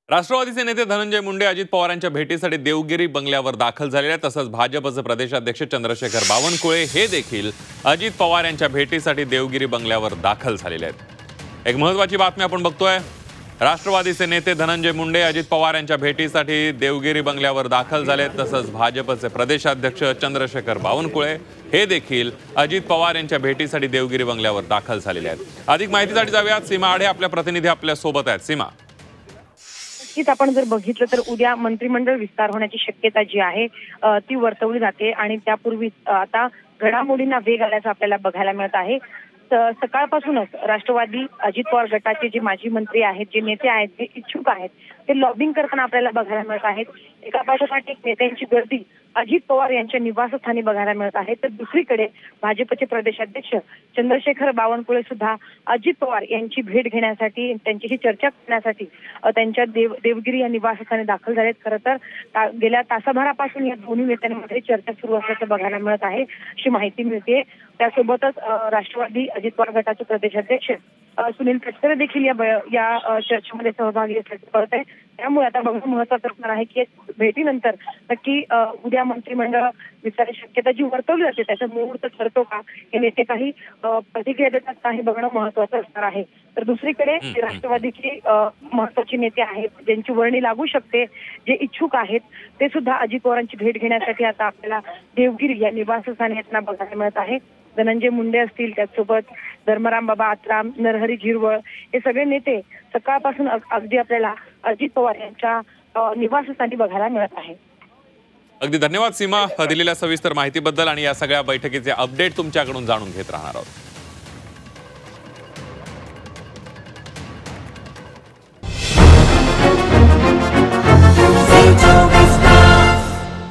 राष्ट्रवादीचे नेते धनंजय मुंडे अजित पवारांच्या भेटीसाठी देवगिरी बंगल्यावर दाखल झालेले आहेत। तसंच भाजपचे प्रदेशाध्यक्ष चंद्रशेखर बावनकुळे हे देखील अजित पवार यांच्या भेटीसाठी देवगिरी बंगल्यावर दाखल झालेले आहेत। एक महत्त्वाची बातमी आपण बघतोय। राष्ट्रवादीचे नेते धनंजय मुंडे अजित पवार यांच्या भेटीसाठी देवगिरी बंगल्यावर दाखल झालेत। तसंच भाजपचे प्रदेशाध्यक्ष चंद्रशेखर बावनकुळे हे देखील अजित पवार यांच्या भेटीसाठी देवगिरी बंगल्यावर दाखल झालेले आहेत। अधिक माहितीसाठी जाऊयात। सीमा आढे आपल्या प्रतिनिधी आपल्या सोबत आहेत। सीमा, आपण जर बघितलं तर उद्या मंत्रिमंडळ विस्तार होण्याची शक्यता जी आहे ती वर्तवली जाते आणि त्यापूर्वी आता घडामोडींना वेग आल्याचं आपल्याला बघायला मिळत आहे। सकाळपासूनच राष्ट्रवादी अजित पवार गटाचे जे माजी मंत्री आहेत, जे नेते आहेत, जे इच्छुक आहेत, ते लॉबिंग करताना आपल्याला बघायला मिळत आहेत। एका पाठोपाठ एक नेत्यांची गर्दी अजित पवार यांच्या निवासस्थानी बघायला मिळत आहे। तर दुसरीकडे भाजपचे प्रदेशाध्यक्ष चंद्रशेखर बावनकुळे सुद्धा अजित पवार यांची भेट घेण्यासाठी, त्यांच्याशी चर्चा करण्यासाठी त्यांच्या देवगिरी या निवासस्थानी दाखल झालेत। खरं तर गेल्या तासाभरापासून या दोन्ही नेत्यांमध्ये चर्चा सुरू असल्याचं बघायला मिळत आहे, अशी माहिती मिळते। त्यासोबतच राष्ट्रवादी अजित पवार गटाचे प्रदेशाध्यक्ष सुनील तटकरे देखील या चर्चेमध्ये सहभागी असल्याचं कळत आहे। त्यामुळे आता बघणं महत्त्वाचं असणार आहे की भेटीनंतर नक्की उद्या मंत्रिमंडळ विस्ताराची शक्यता जी वर्तवली जाते त्याचा मुहूर्त ठरतो का, हे नेते काही प्रतिक्रिया देतात का, हे बघणं महत्त्वाचं असणार आहे। तर दुसरीकडे राष्ट्रवादीची महत्त्वाची नेते आहेत, ज्यांची वर्णी लागू शकते, जे इच्छुक आहेत, ते सुद्धा अजित पवारांची भेट घेण्यासाठी आता आपल्याला देवगिरी या निवासस्थानी यांना बघायला मिळत आहे। धनंजय मुंडे असतील, त्याचसोबत धर्मराम बाबा आत्राम, नरहरी झिरवळ हे सगळे नेते सकाळपासून अगदी आपल्याला अजित पवार यांच्या निवासस्थानी बघायला मिळत आहे। अगदी धन्यवाद सीमा दिलेल्या सविस्तर माहितीबद्दल आणि या सगळ्या बैठकीचे अपडेट तुमच्याकडून जाणून घेत राहणार आहोत।